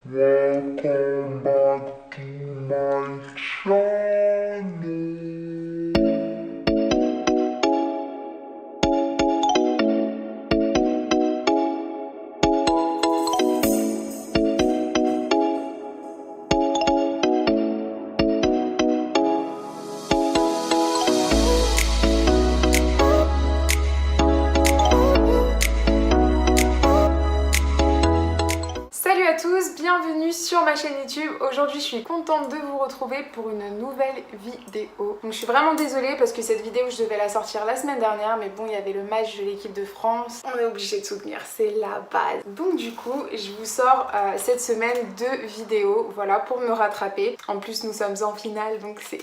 Welcome back to my channel. Salut à tous, bienvenue sur ma chaîne YouTube. Aujourd'hui je suis contente de vous retrouver pour une nouvelle vidéo. Donc je suis vraiment désolée parce que cette vidéo je devais la sortir la semaine dernière, mais bon il y avait le match de l'équipe de France, on est obligé de soutenir, c'est la base. Donc du coup je vous sors cette semaine 2 vidéos, voilà, pour me rattraper. En plus nous sommes en finale donc c'est...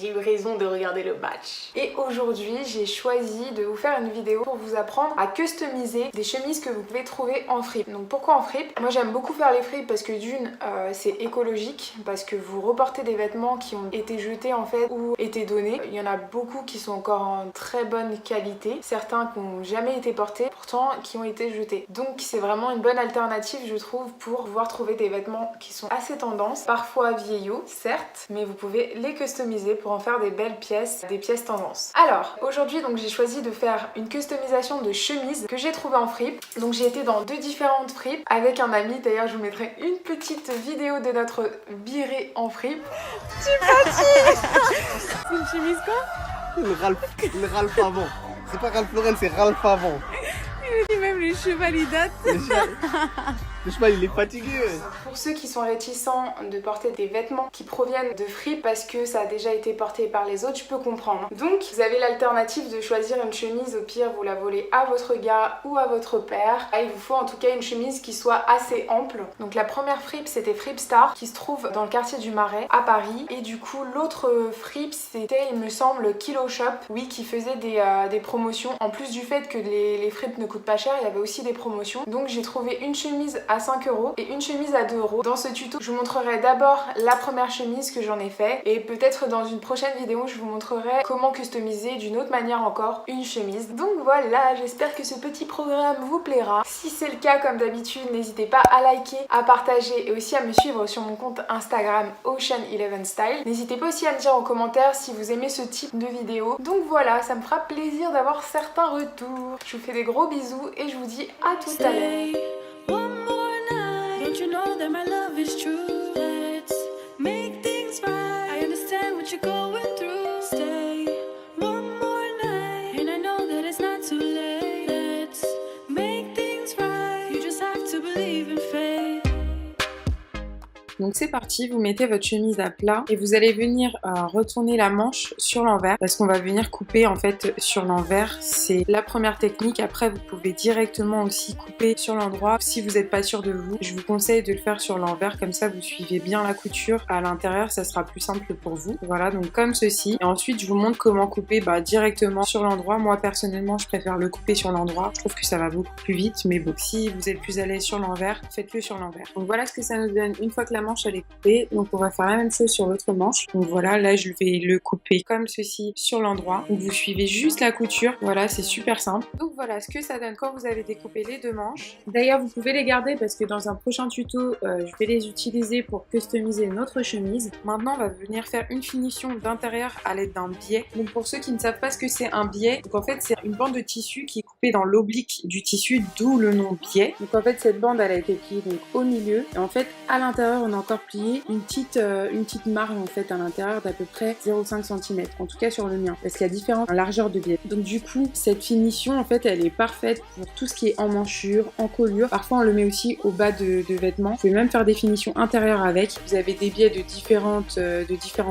J'ai eu raison de regarder le match. Et aujourd'hui, j'ai choisi de vous faire une vidéo pour vous apprendre à customiser des chemises que vous pouvez trouver en fripe. Donc pourquoi en fripe? Moi j'aime beaucoup faire les fripes parce que d'une, c'est écologique, parce que vous reportez des vêtements qui ont été jetés en fait ou été donnés. Il y en a beaucoup qui sont encore en très bonne qualité, certains qui n'ont jamais été portés, pourtant qui ont été jetés. Donc c'est vraiment une bonne alternative je trouve pour pouvoir trouver des vêtements qui sont assez tendance, parfois vieillots certes, mais vous pouvez les customiser pour en faire des belles pièces, des pièces tendance. Alors aujourd'hui donc j'ai choisi de faire une customisation de chemise que j'ai trouvée en fripe. Donc j'ai été dans 2 différentes fripes avec un ami, d'ailleurs je vous mettrai une petite vidéo de notre virée en fripe. C'est une chemise quoi? Le Ralph avant. C'est pas Ralph Lauren, c'est Ralph avant. Il dit même les cheval il date. Le cheval il est fatigué. Pour ceux qui sont réticents de porter des vêtements qui proviennent de fripes parce que ça a déjà été porté par les autres, je peux comprendre. Donc vous avez l'alternative de choisir une chemise, au pire vous la volez à votre gars ou à votre père. Il vous faut en tout cas une chemise qui soit assez ample. Donc la première fripe c'était Fripe Star qui se trouve dans le quartier du Marais à Paris. Et du coup l'autre fripe c'était il me semble Kilo Shop, oui, qui faisait des promotions. En plus du fait que les fripes ne coûtent pas cher, il y avait aussi des promotions. Donc j'ai trouvé une chemise à 5 € et une chemise à 2 €. Dans ce tuto, je vous montrerai d'abord la première chemise que j'en ai fait et peut-être dans une prochaine vidéo, je vous montrerai comment customiser d'une autre manière encore une chemise. Donc voilà, j'espère que ce petit programme vous plaira. Si c'est le cas, comme d'habitude, n'hésitez pas à liker, à partager et aussi à me suivre sur mon compte Instagram Ocean11Style. N'hésitez pas aussi à me dire en commentaire si vous aimez ce type de vidéo. Donc voilà, ça me fera plaisir d'avoir certains retours. Je vous fais des gros bisous et je vous dis à tout à l'heure. Don't you know that my love is true? Let's make things right. I understand what you're going through. Stay one more night, and I know that it's not too late. Let's make things right. You just have to believe in fate. Donc c'est parti, vous mettez votre chemise à plat et vous allez venir retourner la manche sur l'envers parce qu'on va venir couper en fait sur l'envers. C'est la première technique. Après vous pouvez directement aussi couper sur l'endroit. Si vous n'êtes pas sûr de vous, je vous conseille de le faire sur l'envers, comme ça vous suivez bien la couture à l'intérieur, ça sera plus simple pour vous. Voilà, donc comme ceci. Et ensuite je vous montre comment couper directement sur l'endroit. Moi personnellement je préfère le couper sur l'endroit, je trouve que ça va beaucoup plus vite, mais bon, si vous êtes plus à l'aise sur l'envers, faites-le sur l'envers. Donc voilà ce que ça nous donne une fois que la manche elle est coupée. Donc on va faire la même chose sur l'autre manche. Donc voilà, là je vais le couper comme ceci sur l'endroit. Donc vous suivez juste la couture. Voilà, c'est super simple. Donc voilà ce que ça donne quand vous avez découpé les 2 manches. D'ailleurs vous pouvez les garder parce que dans un prochain tuto je vais les utiliser pour customiser notre chemise. Maintenant on va venir faire une finition d'intérieur à l'aide d'un biais. Donc pour ceux qui ne savent pas ce que c'est un biais, donc en fait c'est une bande de tissu qui est coupée dans l'oblique du tissu, d'où le nom biais. Donc en fait cette bande elle a été pliée donc au milieu et en fait à l'intérieur on a encore plié une petite marge en fait à l'intérieur d'à peu près 0,5 cm, en tout cas sur le mien, parce qu'il y a différentes largeurs de biais. Donc du coup cette finition en fait elle est parfaite pour tout ce qui est emmanchure, encolure. Parfois on le met aussi au bas de vêtements. Vous pouvez même faire des finitions intérieures avec. Vous avez des biais de différents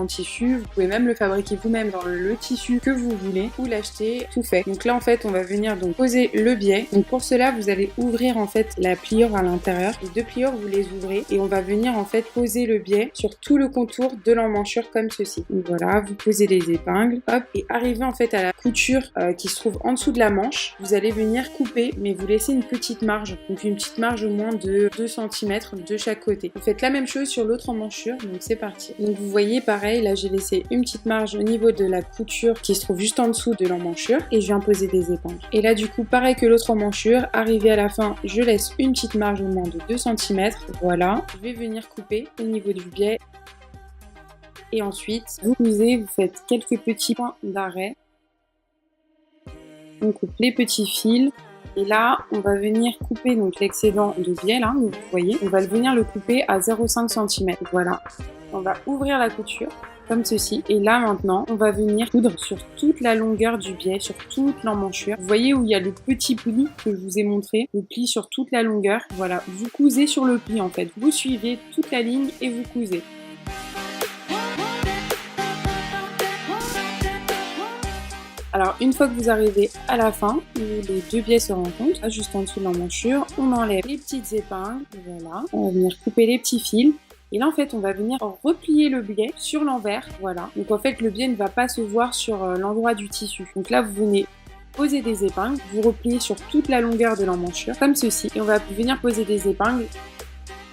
tissus. Vous pouvez même le fabriquer vous-même dans le tissu que vous voulez ou l'acheter tout fait. Donc là en fait on va venir donc poser le biais. Donc pour cela vous allez ouvrir en fait la pliure à l'intérieur. Les 2 pliures vous les ouvrez et on va venir en fait fait poser le biais sur tout le contour de l'emmanchure comme ceci. Donc voilà, vous posez les épingles, hop, et arrivé en fait à la couture qui se trouve en dessous de la manche, vous allez venir couper, mais vous laissez une petite marge, donc une petite marge au moins de 2 cm de chaque côté. Vous faites la même chose sur l'autre emmanchure, donc c'est parti. Donc vous voyez pareil, là j'ai laissé une petite marge au niveau de la couture qui se trouve juste en dessous de l'emmanchure et je viens poser des épingles. Et là du coup pareil que l'autre emmanchure, arrivé à la fin, je laisse une petite marge au moins de 2 cm, voilà. Je vais venir couper au niveau du biais et ensuite vous cousez, vous faites quelques petits points d'arrêt. On coupe les petits fils. Et là, on va venir couper donc l'excédent de biais, là, vous voyez. On va venir le couper à 0,5 cm. Voilà. On va ouvrir la couture, comme ceci. Et là, maintenant, on va venir coudre sur toute la longueur du biais, sur toute l'emmanchure. Vous voyez où il y a le petit pli que je vous ai montré, le pli sur toute la longueur. Voilà. Vous cousez sur le pli, en fait. Vous suivez toute la ligne et vous cousez. Alors une fois que vous arrivez à la fin, où les deux biais se rencontrent, là, juste en dessous de l'emmanchure, on enlève les petites épingles, voilà, on va venir couper les petits fils. Et là en fait on va venir replier le biais sur l'envers, voilà. Donc en fait le biais ne va pas se voir sur l'endroit du tissu. Donc là vous venez poser des épingles, vous repliez sur toute la longueur de l'emmanchure, comme ceci. Et on va venir poser des épingles.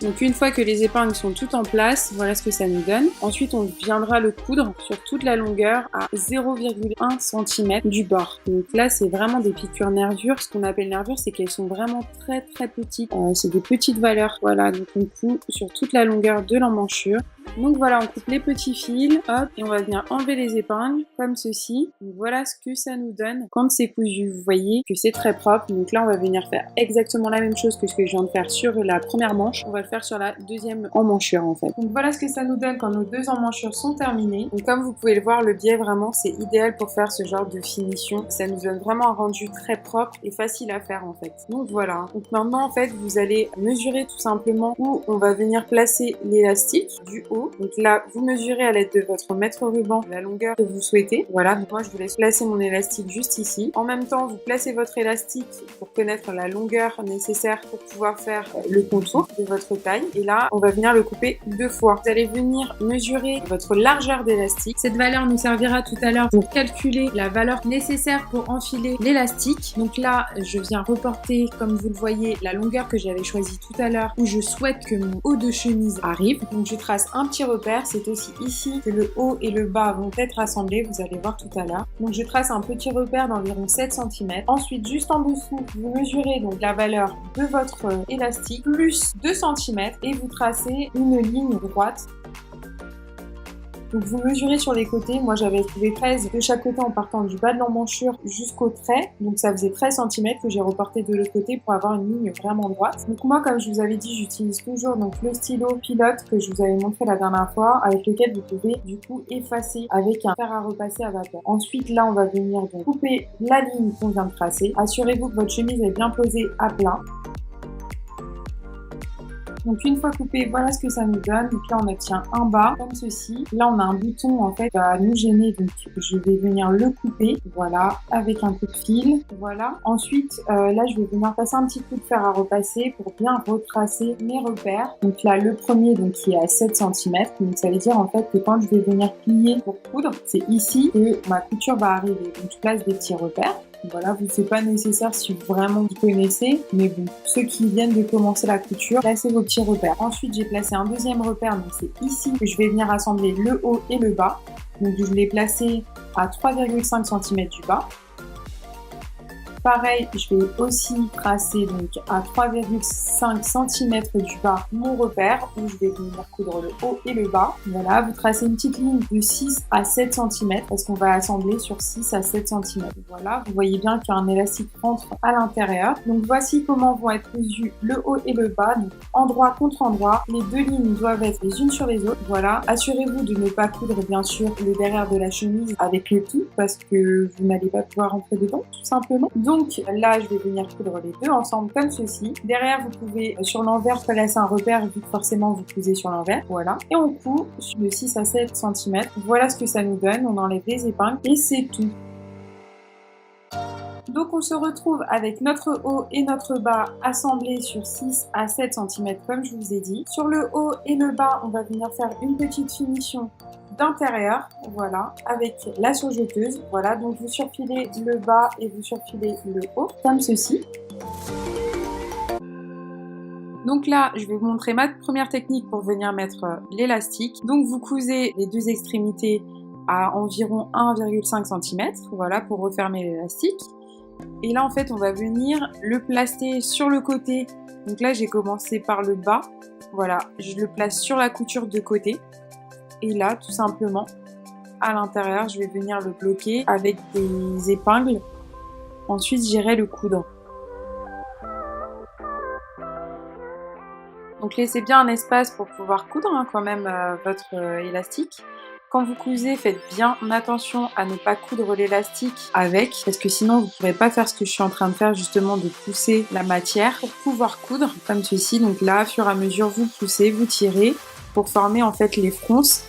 Donc une fois que les épingles sont toutes en place, voilà ce que ça nous donne. Ensuite, on viendra le coudre sur toute la longueur à 0,1 cm du bord. Donc là, c'est vraiment des piqûres nervures. Ce qu'on appelle nervures, c'est qu'elles sont vraiment très très petites. C'est des petites valeurs. Voilà, donc on coupe sur toute la longueur de l'emmanchure. Donc voilà, on coupe les petits fils, hop, et on va venir enlever les épingles, comme ceci. Donc voilà ce que ça nous donne quand c'est cousu. Vous voyez que c'est très propre. Donc là, on va venir faire exactement la même chose que ce que je viens de faire sur la première manche. On va le faire sur la deuxième emmanchure en fait. Donc voilà ce que ça nous donne quand nos deux emmanchures sont terminées. Donc comme vous pouvez le voir, le biais vraiment c'est idéal pour faire ce genre de finition. Ça nous donne vraiment un rendu très propre et facile à faire en fait. Donc voilà. Donc maintenant en fait vous allez mesurer tout simplement où on va venir placer l'élastique du haut. Donc là vous mesurez à l'aide de votre mètre ruban la longueur que vous souhaitez. Voilà, donc moi je vous laisse placer mon élastique juste ici. En même temps vous placez votre élastique pour connaître la longueur nécessaire pour pouvoir faire le contour de votre taille. Et là, on va venir le couper 2 fois. Vous allez venir mesurer votre largeur d'élastique. Cette valeur nous servira tout à l'heure pour calculer la valeur nécessaire pour enfiler l'élastique. Donc là, je viens reporter, comme vous le voyez, la longueur que j'avais choisie tout à l'heure où je souhaite que mon haut de chemise arrive. Donc je trace un petit repère. C'est aussi ici que le haut et le bas vont être assemblés. Vous allez voir tout à l'heure. Donc je trace un petit repère d'environ 7 cm. Ensuite, juste en dessous, vous mesurez donc la valeur de votre élastique plus 2 cm. Et vous tracez une ligne droite. Donc vous mesurez sur les côtés, moi j'avais trouvé 13 de chaque côté en partant du bas de l'emmanchure jusqu'au trait, donc ça faisait 13 cm que j'ai reporté de l'autre côté pour avoir une ligne vraiment droite. Donc moi comme je vous avais dit, j'utilise toujours donc le stylo pilote que je vous avais montré la dernière fois, avec lequel vous pouvez du coup effacer avec un fer à repasser à vapeur. Ensuite là on va venir donc couper la ligne qu'on vient de tracer. Assurez-vous que votre chemise est bien posée à plat. Donc une fois coupé, voilà ce que ça nous donne. Donc là on obtient un bas comme ceci. Là on a un bouton en fait à nous gêner, donc je vais venir le couper, voilà, avec un coup de fil, voilà. Ensuite là je vais venir passer un petit coup de fer à repasser pour bien retracer mes repères. Donc là le premier donc qui est à 7 cm, donc ça veut dire en fait que quand je vais venir plier pour coudre, c'est ici que ma couture va arriver. Donc je place des petits repères. Voilà, c'est pas nécessaire si vraiment vous connaissez, mais bon, ceux qui viennent de commencer la couture, placez vos petits repères. Ensuite, j'ai placé un deuxième repère, donc c'est ici que je vais venir assembler le haut et le bas. Donc je l'ai placé à 3,5 cm du bas. Pareil, je vais aussi tracer donc à 3,5 cm du bas mon repère où je vais venir coudre le haut et le bas. Voilà, vous tracez une petite ligne de 6 à 7 cm parce qu'on va assembler sur 6 à 7 cm. Voilà, vous voyez bien qu'il y a un élastique rentre à l'intérieur. Donc voici comment vont être cousus le haut et le bas. Donc endroit contre endroit, les deux lignes doivent être les unes sur les autres. Voilà, assurez-vous de ne pas coudre bien sûr le derrière de la chemise avec le tout parce que vous n'allez pas pouvoir rentrer dedans tout simplement. Donc là, je vais venir coudre les deux ensemble comme ceci. Derrière, vous pouvez sur l'envers placer un repère vu que forcément vous cousez sur l'envers. Voilà. Et on coud de 6 à 7 cm. Voilà ce que ça nous donne. On enlève les épingles et c'est tout. Donc on se retrouve avec notre haut et notre bas assemblés sur 6 à 7 cm comme je vous ai dit. Sur le haut et le bas, on va venir faire une petite finition d'intérieur, voilà, avec la surjeteuse. Voilà, donc vous surfilez le bas et vous surfilez le haut, comme ceci. Donc là, je vais vous montrer ma première technique pour venir mettre l'élastique. Donc vous cousez les deux extrémités à environ 1,5 cm, voilà, pour refermer l'élastique. Et là, en fait, on va venir le placer sur le côté. Donc là, j'ai commencé par le bas. Voilà, je le place sur la couture de côté. Et là, tout simplement, à l'intérieur, je vais venir le bloquer avec des épingles. Ensuite, j'irai le coudre. Donc laissez bien un espace pour pouvoir coudre quand même votre élastique. Quand vous cousez, faites bien attention à ne pas coudre l'élastique avec, parce que sinon vous ne pourrez pas faire ce que je suis en train de faire, justement de pousser la matière pour pouvoir coudre comme ceci. Donc là, au fur et à mesure, vous poussez, vous tirez pour former en fait les fronces.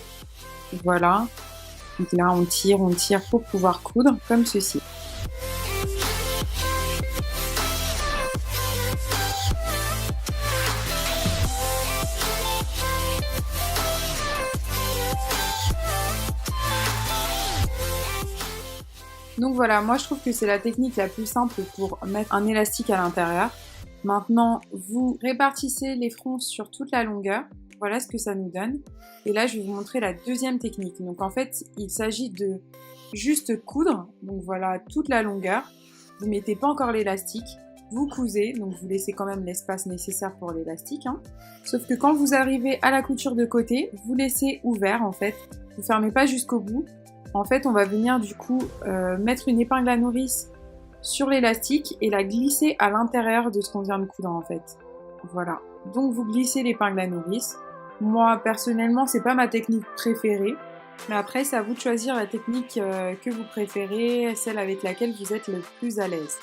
Voilà. Donc là, on tire pour pouvoir coudre comme ceci. Donc voilà, moi je trouve que c'est la technique la plus simple pour mettre un élastique à l'intérieur. Maintenant, vous répartissez les fronces sur toute la longueur. Voilà ce que ça nous donne. Et là, je vais vous montrer la deuxième technique. Donc en fait, il s'agit de juste coudre. Donc voilà, toute la longueur. Vous ne mettez pas encore l'élastique. Vous cousez, donc vous laissez quand même l'espace nécessaire pour l'élastique. Sauf que quand vous arrivez à la couture de côté, vous laissez ouvert en fait. Vous ne fermez pas jusqu'au bout. En fait, on va venir du coup mettre une épingle à nourrice sur l'élastique et la glisser à l'intérieur de ce qu'on vient de coudre en fait. Voilà. Donc vous glissez l'épingle à nourrice. Moi personnellement, c'est pas ma technique préférée, mais après c'est à vous de choisir la technique que vous préférez, celle avec laquelle vous êtes le plus à l'aise.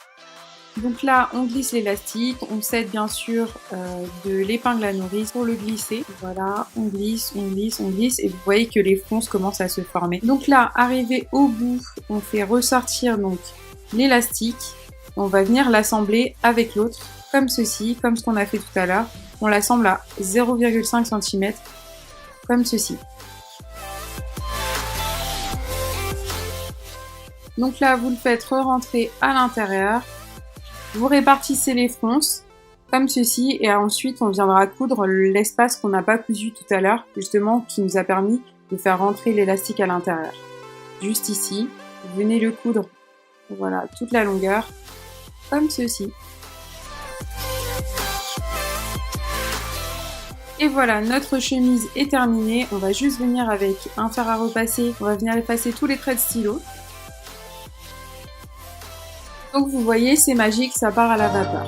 Donc là, on glisse l'élastique, on cède bien sûr de l'épingle à nourrice pour le glisser. Voilà, on glisse, on glisse, on glisse, et vous voyez que les fronces commencent à se former. Donc là, arrivé au bout, on fait ressortir donc l'élastique. On va venir l'assembler avec l'autre, comme ceci, comme ce qu'on a fait tout à l'heure. On l'assemble à 0,5 cm, comme ceci. Donc là, vous le faites re-rentrer à l'intérieur. Vous répartissez les fronces comme ceci et ensuite on viendra coudre l'espace qu'on n'a pas cousu tout à l'heure, justement qui nous a permis de faire rentrer l'élastique à l'intérieur. Juste ici, vous venez le coudre, voilà, toute la longueur, comme ceci. Et voilà, notre chemise est terminée. On va juste venir avec un fer à repasser, on va venir effacer tous les traits de stylo. Donc vous voyez, c'est magique, ça part à la vapeur.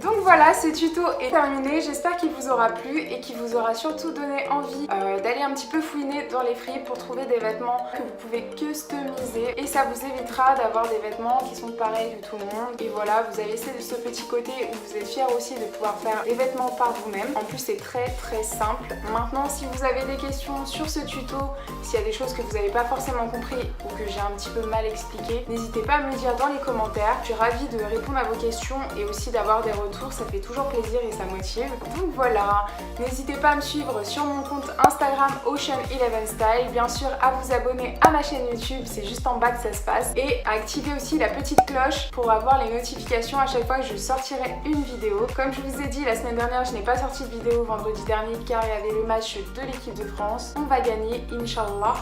Donc voilà, ce tuto est terminé. J'espère qu'il vous aura plu et qu'il vous aura surtout donné envie d'aller un petit peu fouiner dans les fripes pour trouver des vêtements que vous pouvez customiser, et ça vous évitera d'avoir des vêtements qui sont pareils de tout le monde. Et voilà, vous avez ce petit côté où vous êtes fiers aussi de pouvoir faire des vêtements par vous-même. En plus, c'est très simple. Maintenant, si vous avez des questions sur ce tuto, s'il y a des choses que vous n'avez pas forcément compris ou que j'ai un petit peu mal expliqué, n'hésitez pas à me le dire dans les commentaires. Je suis ravie de répondre à vos questions et aussi d'avoir des retours, ça fait toujours plaisir et ça motive. Donc voilà, n'hésitez pas à me suivre sur mon compte Instagram Ocean11Style, bien sûr à vous abonner à ma chaîne YouTube, c'est juste en bas que ça se passe, et à activer aussi la petite cloche pour avoir les notifications à chaque fois que je sortirai une vidéo. Comme je vous ai dit la semaine dernière, je n'ai pas sorti de vidéo vendredi dernier car il y avait le match de l'équipe de France. On va gagner, Inch'Allah.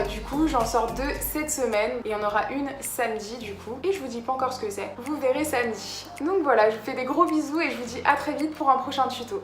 Du coup, j'en sors 2 cette semaine et il y en aura une samedi du coup. Et je vous dis pas encore ce que c'est, vous verrez samedi. Donc voilà, je vous fais des gros bisous et je vous dis à très vite pour un prochain tuto.